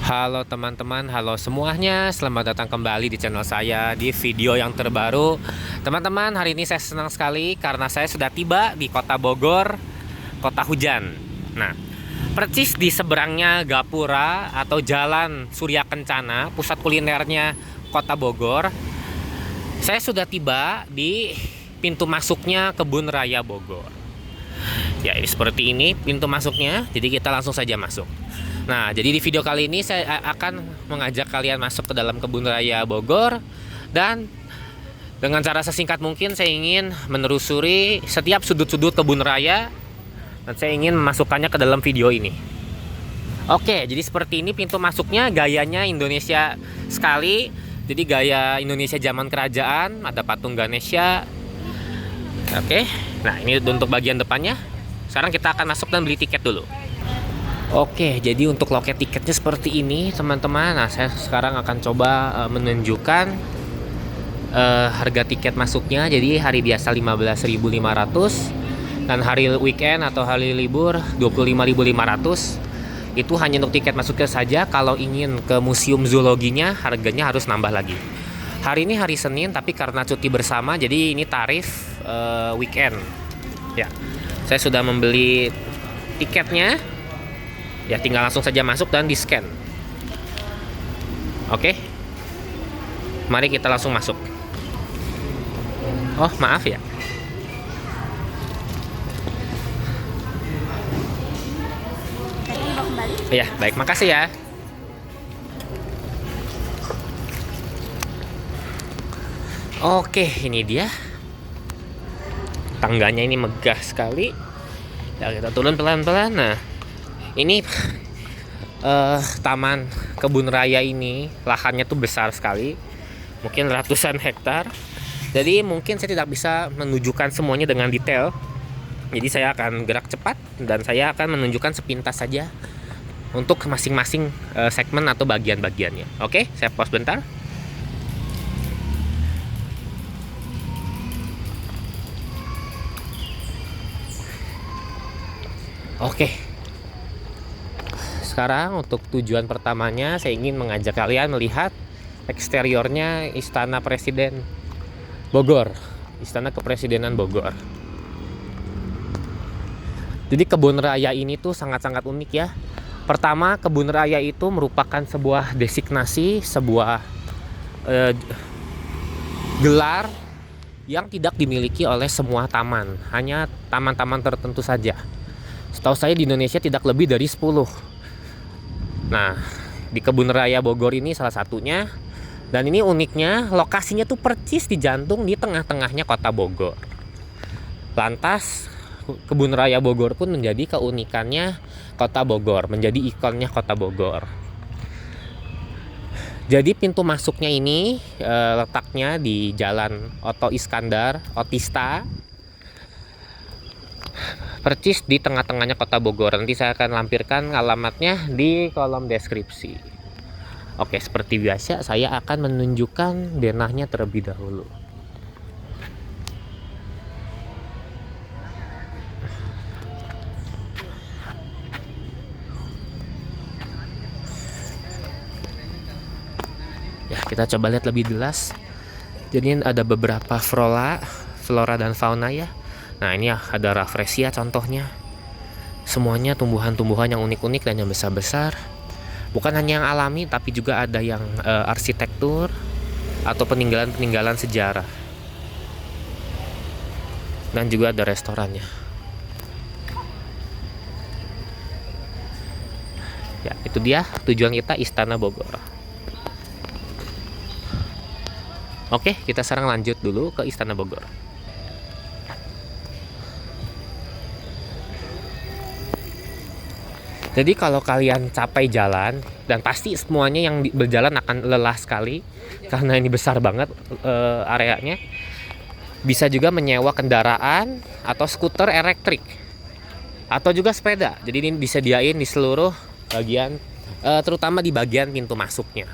Halo teman-teman, halo semuanya. Selamat datang kembali di channel saya di video yang terbaru. Teman-teman, hari ini saya senang sekali karena saya sudah tiba di Kota Bogor, kota hujan. Nah, persis di seberangnya Gapura atau Jalan Surya Kencana, pusat kulinernya Kota Bogor. Saya sudah tiba di pintu masuknya Kebun Raya Bogor. Ya, ini seperti ini pintu masuknya. Jadi kita langsung saja masuk. Nah, jadi di video kali ini saya akan mengajak kalian masuk ke dalam Kebun Raya Bogor. Dan dengan cara sesingkat mungkin saya ingin menelusuri setiap sudut-sudut Kebun Raya. Dan saya ingin memasukkannya ke dalam video ini. Oke, jadi seperti ini pintu masuknya, gayanya Indonesia sekali. Jadi gaya Indonesia zaman kerajaan, ada patung Ganesha. Oke, nah ini untuk bagian depannya. Sekarang kita akan masuk dan beli tiket dulu. Oke, jadi untuk loket tiketnya seperti ini teman-teman. Nah, saya sekarang akan coba menunjukkan harga tiket masuknya. Jadi hari biasa 15.500 dan hari weekend atau hari libur 25.500. Itu hanya untuk tiket masuknya saja. Kalau ingin ke museum zoologinya harganya harus nambah lagi. Hari ini hari Senin, tapi karena cuti bersama jadi ini tarif weekend. Ya, saya sudah membeli tiketnya. Ya, tinggal langsung saja masuk dan di-scan. Oke. Mari kita langsung masuk. Oh, maaf ya. Ya, baik, makasih ya. Oke, ini dia. Tangganya ini megah sekali. Ya, kita turun pelan-pelan. Nah, ini taman kebun raya ini lahannya tuh besar sekali, mungkin ratusan hektar. Jadi mungkin saya tidak bisa menunjukkan semuanya dengan detail. Jadi saya akan gerak cepat dan saya akan menunjukkan sepintas saja untuk masing-masing segmen atau bagian-bagiannya. Oke, saya pause bentar. Oke. Sekarang untuk tujuan pertamanya saya ingin mengajak kalian melihat eksteriornya Istana Presiden Bogor, Istana Kepresidenan Bogor. Jadi kebun raya ini tuh sangat-sangat unik ya. Pertama, kebun raya itu merupakan sebuah designasi, sebuah gelar yang tidak dimiliki oleh semua taman, hanya taman-taman tertentu saja. Setahu saya di Indonesia tidak lebih dari 10. Nah, di Kebun Raya Bogor ini salah satunya. Dan ini uniknya, lokasinya tuh persis di jantung di tengah-tengahnya kota Bogor. Lantas, Kebun Raya Bogor pun menjadi keunikannya kota Bogor, menjadi ikonnya kota Bogor. Jadi pintu masuknya ini letaknya di Jalan Oto Iskandar, Otista. Persis di tengah-tengahnya kota Bogor. Nanti saya akan lampirkan alamatnya di kolom deskripsi. Oke, seperti biasa saya akan menunjukkan denahnya terlebih dahulu. Ya, kita coba lihat lebih jelas. Jadi ada beberapa flora dan fauna ya. Nah, ini ada rafflesia contohnya. Semuanya tumbuhan-tumbuhan yang unik-unik dan yang besar-besar. Bukan hanya yang alami, tapi juga ada yang arsitektur atau peninggalan-peninggalan sejarah. Dan juga ada restorannya. Ya, itu dia tujuan kita, Istana Bogor. Oke, kita sekarang lanjut dulu ke Istana Bogor. Jadi kalau kalian capek jalan, dan pasti semuanya yang berjalan akan lelah sekali karena ini besar banget areanya, bisa juga menyewa kendaraan atau skuter elektrik atau juga sepeda. Jadi ini disediain di seluruh bagian, terutama di bagian pintu masuknya.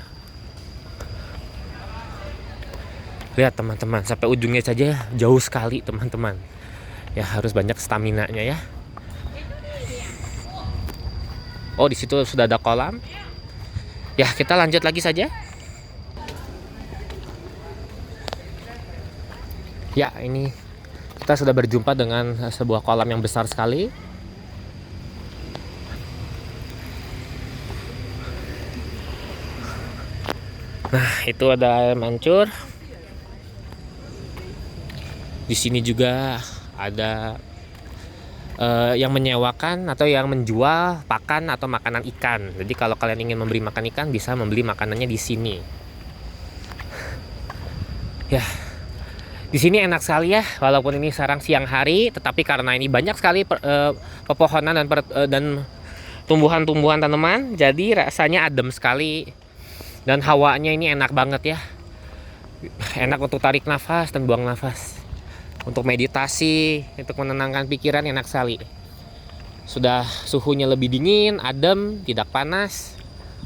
Lihat teman-teman, sampai ujungnya saja jauh sekali teman-teman. Ya harus banyak stamina-nya ya. Oh, di situ sudah ada kolam. Ya, kita lanjut lagi saja. Ya, ini kita sudah berjumpa dengan sebuah kolam yang besar sekali. Nah, itu ada air mancur. Di sini juga ada yang menyewakan atau yang menjual pakan atau makanan ikan. Jadi kalau kalian ingin membeli makan ikan, bisa membeli makanannya di sini. Ya, di sini enak sekali ya, walaupun ini sekarang siang hari, tetapi karena ini banyak sekali pepohonan dan tumbuhan-tumbuhan tanaman, jadi rasanya adem sekali dan hawanya ini enak banget ya. Enak untuk tarik nafas dan buang nafas. Untuk meditasi, untuk menenangkan pikiran enak sekali. Sudah suhunya lebih dingin, adem, tidak panas.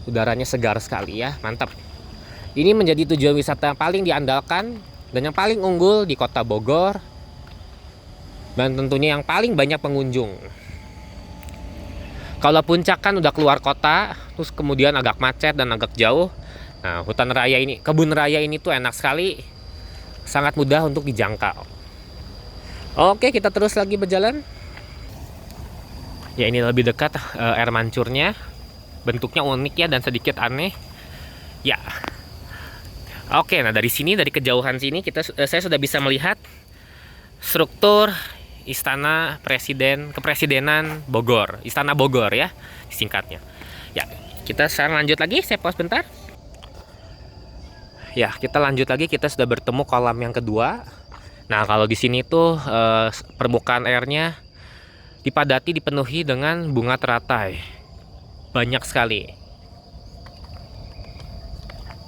Udaranya segar sekali ya, mantap. Ini menjadi tujuan wisata yang paling diandalkan dan yang paling unggul di Kota Bogor. Dan tentunya yang paling banyak pengunjung. Kalau puncak kan udah keluar kota, terus kemudian agak macet dan agak jauh. Nah, hutan raya ini, kebun raya ini tuh enak sekali. Sangat mudah untuk dijangkau. Oke, kita terus lagi berjalan. Ya, ini lebih dekat air mancurnya. Bentuknya unik ya dan sedikit aneh. Ya. Oke, nah dari sini, dari kejauhan sini saya sudah bisa melihat struktur Istana Kepresidenan Bogor, Istana Bogor ya, singkatnya. Ya, kita sekarang lanjut lagi, saya pause bentar. Ya, kita lanjut lagi, kita sudah bertemu kolam yang kedua. Nah, kalau di sini tuh permukaan airnya dipenuhi dengan bunga teratai. Banyak sekali.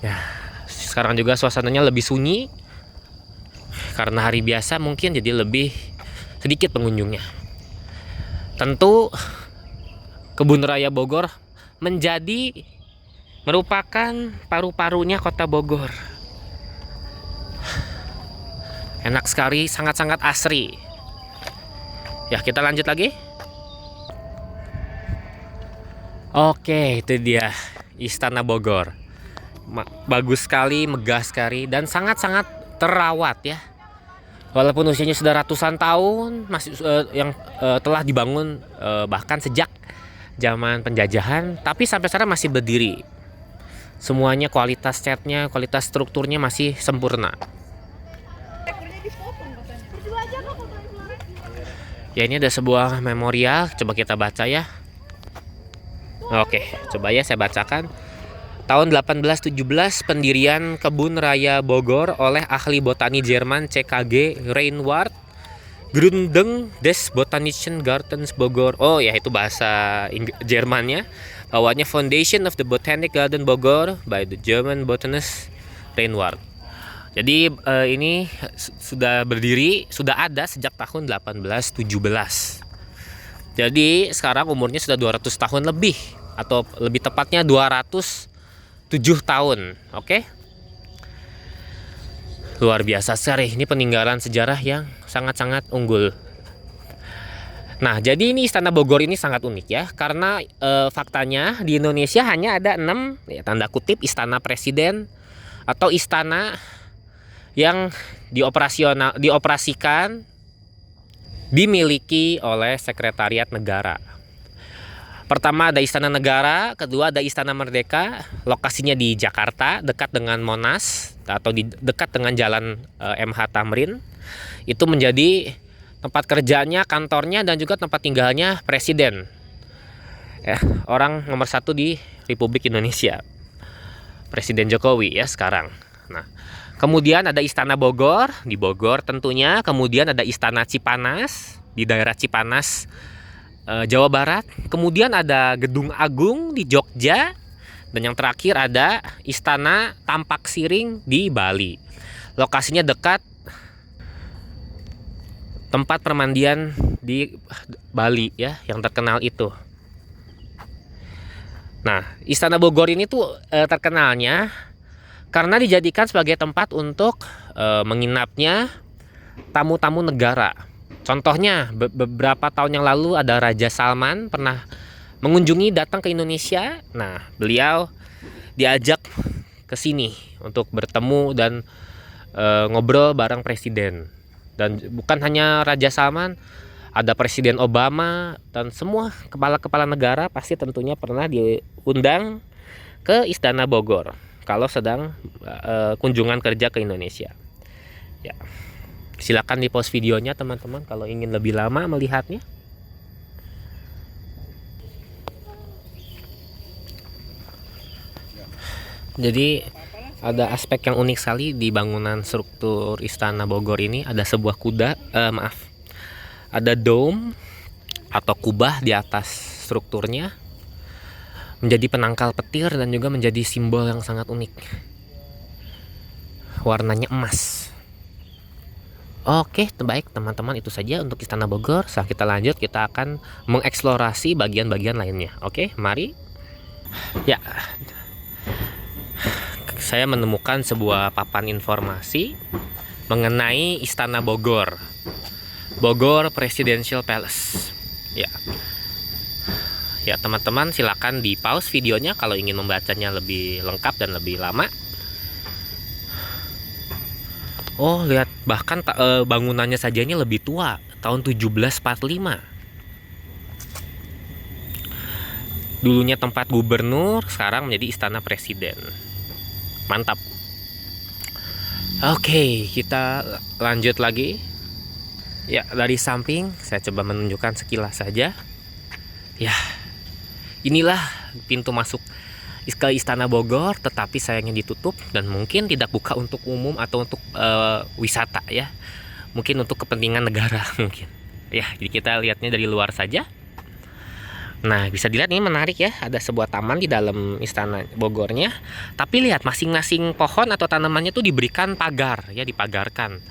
Ya, sekarang juga suasananya lebih sunyi. Karena hari biasa mungkin jadi lebih sedikit pengunjungnya. Tentu Kebun Raya Bogor merupakan paru-parunya Kota Bogor. Enak sekali, sangat-sangat asri. Ya, kita lanjut lagi. Oke, itu dia Istana Bogor. Bagus sekali, megah sekali, dan sangat-sangat terawat ya. Walaupun usianya sudah ratusan tahun, masih yang telah dibangun bahkan sejak zaman penjajahan, tapi sampai sekarang masih berdiri. Semuanya kualitas catnya, kualitas strukturnya masih sempurna. Ya, ini ada sebuah memorial, coba kita baca ya. Oke, coba ya saya bacakan. Tahun 1817 pendirian Kebun Raya Bogor oleh ahli botani Jerman CKG Reinward. Gründung des Botanischen Gartens Bogor. Oh ya, itu bahasa Jermannya. Awalnya Foundation of the Botanic Garden Bogor by the German botanist Reinward. Jadi ini sudah berdiri, sudah ada sejak tahun 1817. Jadi sekarang umurnya sudah 200 tahun lebih, atau lebih tepatnya 207 tahun. Oke? Luar biasa sekali, ini peninggalan sejarah yang sangat-sangat unggul. Nah, jadi ini Istana Bogor ini sangat unik ya, karena faktanya di Indonesia hanya ada 6 ya, tanda kutip istana presiden atau istana yang dioperasikan, dimiliki oleh Sekretariat Negara. Pertama ada Istana Negara, kedua ada Istana Merdeka, lokasinya di Jakarta, dekat dengan Monas atau dekat dengan Jalan MH Tamrin. Itu menjadi tempat kerjanya, kantornya, dan juga tempat tinggalnya presiden. Orang nomor 1 di Republik Indonesia, Presiden Jokowi ya sekarang. Nah, kemudian ada Istana Bogor, di Bogor tentunya. Kemudian ada Istana Cipanas, di daerah Cipanas, Jawa Barat. Kemudian ada Gedung Agung di Jogja. Dan yang terakhir ada Istana Tampak Siring di Bali. Lokasinya dekat tempat permandian di Bali ya, yang terkenal itu. Nah, Istana Bogor ini tuh terkenalnya karena dijadikan sebagai tempat untuk menginapnya tamu-tamu negara. Contohnya beberapa tahun yang lalu ada Raja Salman pernah datang ke Indonesia. Nah, beliau diajak ke sini untuk bertemu dan ngobrol bareng presiden. Dan bukan hanya Raja Salman, ada Presiden Obama dan semua kepala-kepala negara pasti tentunya pernah diundang ke Istana Bogor kalau sedang kunjungan kerja ke Indonesia. Ya, silakan di pause videonya teman-teman kalau ingin lebih lama melihatnya. Jadi ada aspek yang unik sekali di bangunan struktur Istana Bogor ini. Ada sebuah ada dome atau kubah di atas strukturnya, menjadi penangkal petir dan juga menjadi simbol yang sangat unik. Warnanya emas. Oke, baik teman-teman, itu saja untuk Istana Bogor. Setelah kita lanjut, kita akan mengeksplorasi bagian-bagian lainnya. Oke, mari. Ya, saya menemukan sebuah papan informasi mengenai Istana Bogor, Bogor Presidential Palace. Ya teman-teman, silakan di pause videonya kalau ingin membacanya lebih lengkap dan lebih lama. Oh, lihat, bahkan bangunannya saja ini lebih tua, tahun 1745. Dulunya tempat gubernur, sekarang menjadi Istana Presiden. Mantap. Oke, kita lanjut lagi. Ya, dari samping saya coba menunjukkan sekilas saja. Ya, inilah pintu masuk ke Istana Bogor, tetapi sayangnya ditutup dan mungkin tidak buka untuk umum atau untuk wisata ya. Mungkin untuk kepentingan negara mungkin. Ya, jadi kita lihatnya dari luar saja. Nah, bisa dilihat ini menarik ya, ada sebuah taman di dalam Istana Bogornya. Tapi lihat, masing-masing pohon atau tanamannya itu diberikan pagar ya, dipagarkan.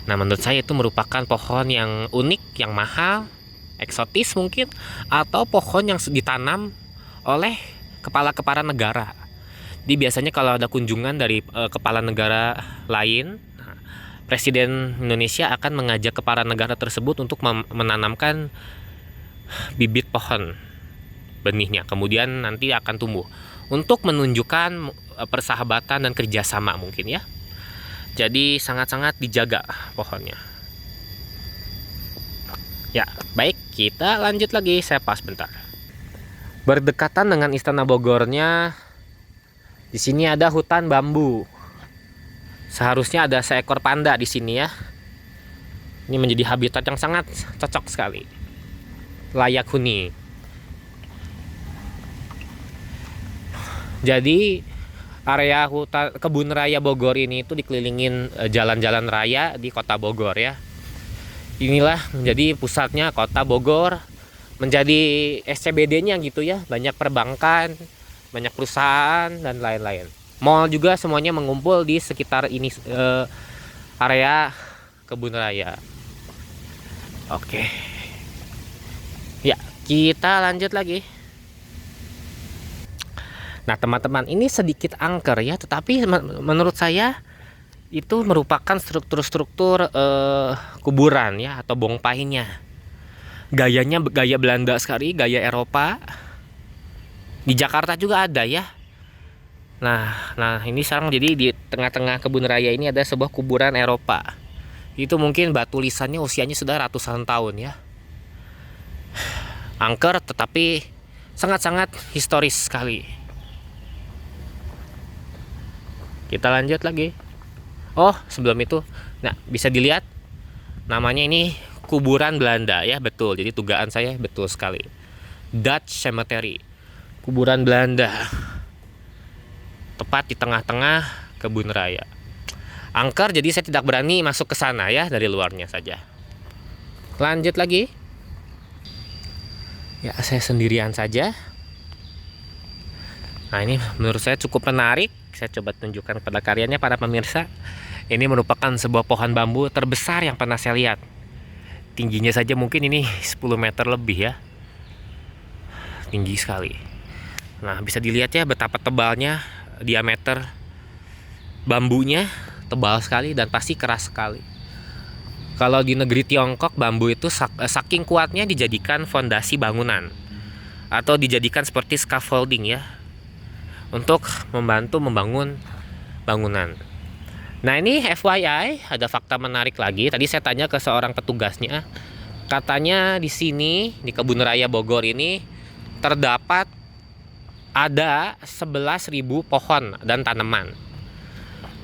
Nah, menurut saya itu merupakan pohon yang unik, yang mahal, eksotis mungkin, atau pohon yang ditanam oleh kepala-kepala negara. Jadi biasanya kalau ada kunjungan dari kepala negara lain, Presiden Indonesia akan mengajak kepala negara tersebut untuk menanamkan bibit pohon, benihnya, kemudian nanti akan tumbuh untuk menunjukkan persahabatan dan kerjasama mungkin ya. Jadi sangat-sangat dijaga pohonnya. Ya, baik, kita lanjut lagi. Saya pause bentar. Berdekatan dengan Istana Bogornya, di sini ada hutan bambu. Seharusnya ada seekor panda di sini ya. Ini menjadi habitat yang sangat cocok sekali, layak huni. Jadi area hutan kebun raya Bogor ini itu dikelilingin jalan-jalan raya di kota Bogor ya. Inilah menjadi pusatnya kota Bogor, menjadi SCBD-nya gitu ya. Banyak perbankan, banyak perusahaan dan lain-lain. Mall juga semuanya mengumpul di sekitar ini, area kebun raya. Oke. Ya, kita lanjut lagi. Nah teman-teman, ini sedikit angker ya, tetapi menurut saya itu merupakan struktur-struktur kuburan ya, atau bongpainya. Gayanya gaya Belanda sekali, gaya Eropa. Di Jakarta juga ada ya. Nah ini sekarang jadi di tengah-tengah kebun raya ini ada sebuah kuburan Eropa. Itu mungkin batu lisannya usianya sudah ratusan tahun ya. Angker tetapi sangat-sangat historis sekali. Kita lanjut lagi. Oh, sebelum itu, nah bisa dilihat namanya ini kuburan Belanda ya, betul. Jadi dugaan saya betul sekali. Dutch Cemetery, kuburan Belanda, tepat di tengah-tengah kebun raya. Angker, jadi saya tidak berani masuk ke sana ya, dari luarnya saja. Lanjut lagi. Ya, saya sendirian saja. Nah, ini menurut saya cukup menarik. Saya coba tunjukkan kepada karyanya para pemirsa. Ini merupakan sebuah pohon bambu terbesar yang pernah saya lihat. Tingginya saja mungkin ini 10 meter lebih ya. Tinggi sekali. Nah, bisa dilihat ya betapa tebalnya, diameter bambunya tebal sekali dan pasti keras sekali. Kalau di negeri Tiongkok, bambu itu saking kuatnya dijadikan fondasi bangunan atau dijadikan seperti scaffolding ya, untuk membantu membangun bangunan. Nah, ini FYI, ada fakta menarik lagi. Tadi saya tanya ke seorang petugasnya, katanya di sini di Kebun Raya Bogor ini terdapat ada 11.000 pohon dan tanaman.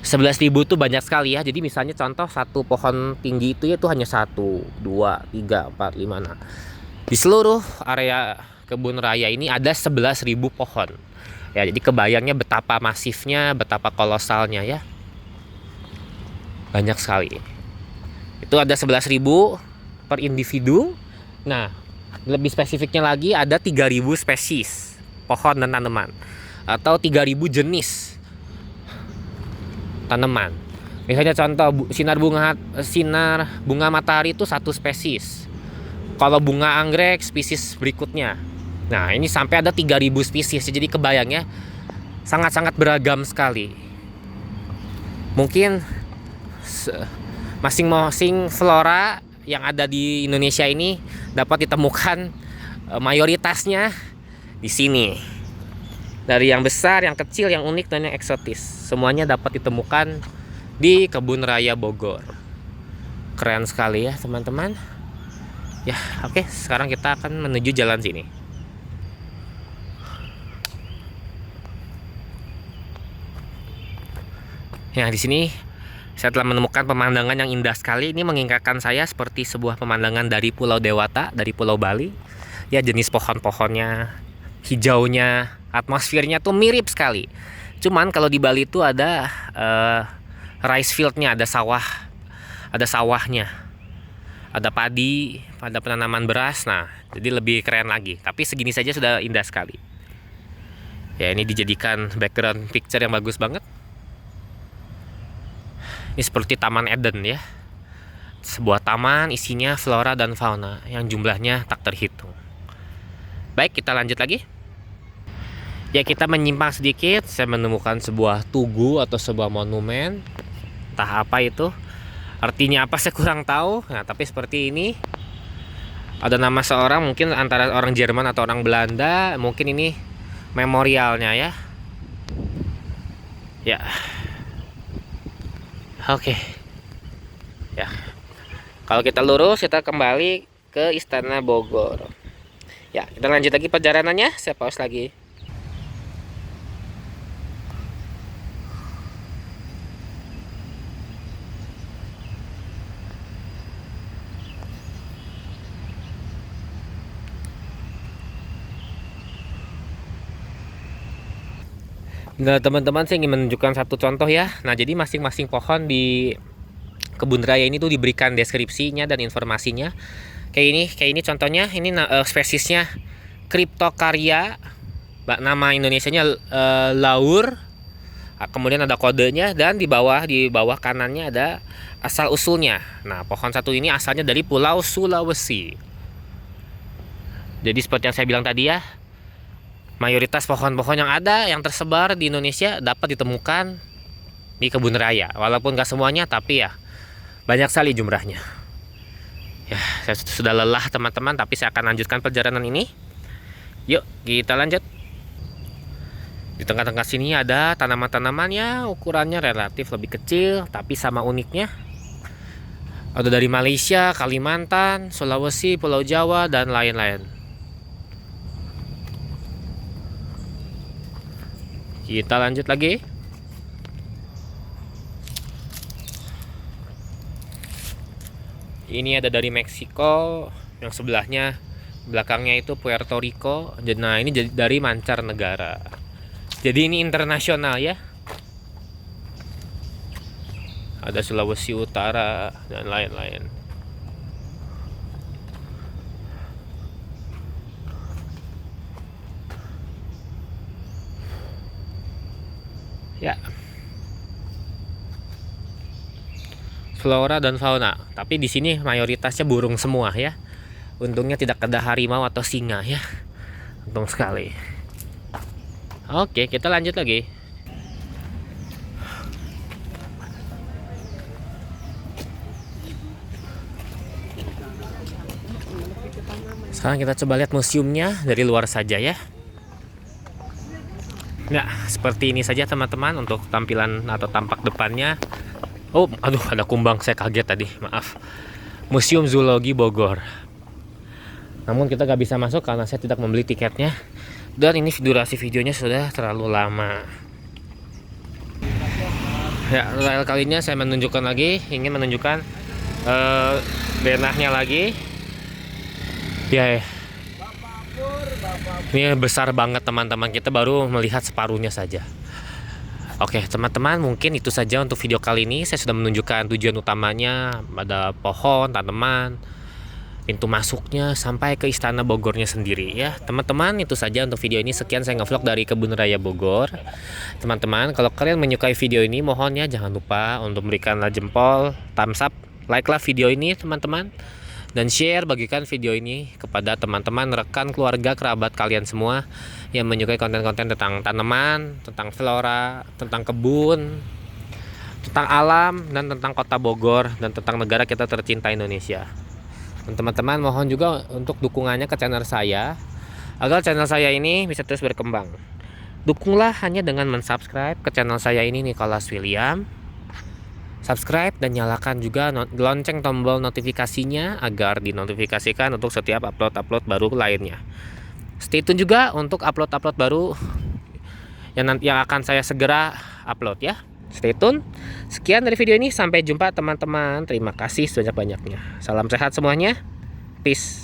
11.000 tuh banyak sekali ya. Jadi misalnya contoh satu pohon tinggi itu hanya 1, 2, 3, 4, 5. Nah, di seluruh area kebun raya ini ada 11.000 pohon. Ya, jadi kebayangnya betapa masifnya, betapa kolosalnya ya. Banyak sekali. Itu ada 11.000 per individu. Nah, lebih spesifiknya lagi ada 3.000 spesies pohon dan tanaman atau 3.000 jenis tanaman. Misalnya contoh sinar bunga matahari itu satu spesies. Kalau bunga anggrek spesies berikutnya. Nah, ini sampai ada 3.000 spesies. Jadi kebayangnya sangat-sangat beragam sekali. Mungkin masing-masing flora yang ada di Indonesia ini dapat ditemukan mayoritasnya di sini. Dari yang besar, yang kecil, yang unik dan yang eksotis, semuanya dapat ditemukan di Kebun Raya Bogor. Keren sekali ya teman-teman. Ya, oke, sekarang kita akan menuju jalan sini. Ya, di sini saya telah menemukan pemandangan yang indah sekali. Ini mengingatkan saya seperti sebuah pemandangan dari Pulau Dewata, dari Pulau Bali. Ya, jenis pohon-pohonnya, hijaunya, atmosfernya tuh mirip sekali. Cuman kalau di Bali itu ada rice fieldnya, ada sawahnya, ada padi, ada penanaman beras. Nah, jadi lebih keren lagi. Tapi segini saja sudah indah sekali. Ya, ini dijadikan background picture yang bagus banget. Ini seperti Taman Eden ya. Sebuah taman isinya flora dan fauna yang jumlahnya tak terhitung. Baik, kita lanjut lagi. Ya, kita menyimpang sedikit. Saya menemukan sebuah tugu atau sebuah monumen. Entah apa itu. Artinya apa saya kurang tahu. Nah, tapi seperti ini. Ada nama seorang, mungkin antara orang Jerman atau orang Belanda. Mungkin ini memorialnya ya. Ya. Oke. Ya. Kalau kita lurus, kita kembali ke Istana Bogor. Ya, kita lanjut lagi perjalanannya. Saya pause lagi. Nah, teman-teman, saya ingin menunjukkan satu contoh ya. Nah, jadi masing-masing pohon di kebun raya ini tuh diberikan deskripsinya dan informasinya. Kayak ini contohnya, ini spesiesnya Cryptocarya, nama Indonesianya laur. Kemudian ada kodenya dan di bawah kanannya ada asal usulnya. Nah, pohon satu ini asalnya dari Pulau Sulawesi. Jadi seperti yang saya bilang tadi ya, mayoritas pohon-pohon yang ada yang tersebar di Indonesia dapat ditemukan di kebun raya. Walaupun gak semuanya, tapi ya banyak sekali jumlahnya. Ya, saya sudah lelah teman-teman, tapi saya akan lanjutkan perjalanan ini. Yuk, kita lanjut. Di tengah-tengah sini ada tanaman-tanaman ya, ukurannya relatif lebih kecil, tapi sama uniknya. Ada dari Malaysia, Kalimantan, Sulawesi, Pulau Jawa, dan lain-lain. Kita lanjut lagi. Ini ada dari Meksiko, yang sebelahnya, belakangnya itu Puerto Rico. Nah, ini dari mancanegara. Jadi ini internasional ya. Ada Sulawesi Utara dan lain-lain. Ya. Flora dan fauna. Tapi di sini mayoritasnya burung semua ya. Untungnya tidak ada harimau atau singa ya. Untung sekali. Oke, kita lanjut lagi. Sekarang kita coba lihat museumnya dari luar saja ya. Ya, seperti ini saja teman-teman untuk tampilan atau tampak depannya. Oh, aduh, ada kumbang, saya kaget tadi, maaf. Museum Zoologi Bogor. Namun kita gak bisa masuk karena saya tidak membeli tiketnya. Dan ini durasi videonya sudah terlalu lama. Ya, kali ini saya ingin menunjukkan denahnya lagi. Ya, ini besar banget teman-teman, kita baru melihat separuhnya saja. Oke teman-teman, mungkin itu saja untuk video kali ini. Saya sudah menunjukkan tujuan utamanya, ada pohon, tanaman, pintu masuknya sampai ke Istana Bogornya sendiri ya. Teman-teman, itu saja untuk video ini. Sekian saya ngevlog dari Kebun Raya Bogor. Teman-teman, kalau kalian menyukai video ini, mohon ya jangan lupa untuk berikanlah jempol, thumbs up, like lah video ini teman-teman. Dan share, bagikan video ini kepada teman-teman, rekan, keluarga, kerabat kalian semua yang menyukai konten-konten tentang tanaman, tentang flora, tentang kebun, tentang alam, dan tentang kota Bogor, dan tentang negara kita tercinta Indonesia. Dan teman-teman, mohon juga untuk dukungannya ke channel saya, agar channel saya ini bisa terus berkembang. Dukunglah hanya dengan mensubscribe ke channel saya ini, Nicholas William. Subscribe dan nyalakan juga lonceng tombol notifikasinya agar dinotifikasikan untuk setiap upload baru lainnya. Stay tune juga untuk upload baru yang akan saya segera upload ya. Stay tune. Sekian dari video ini, sampai jumpa teman-teman. Terima kasih sebanyak-banyaknya. Salam sehat semuanya. Peace.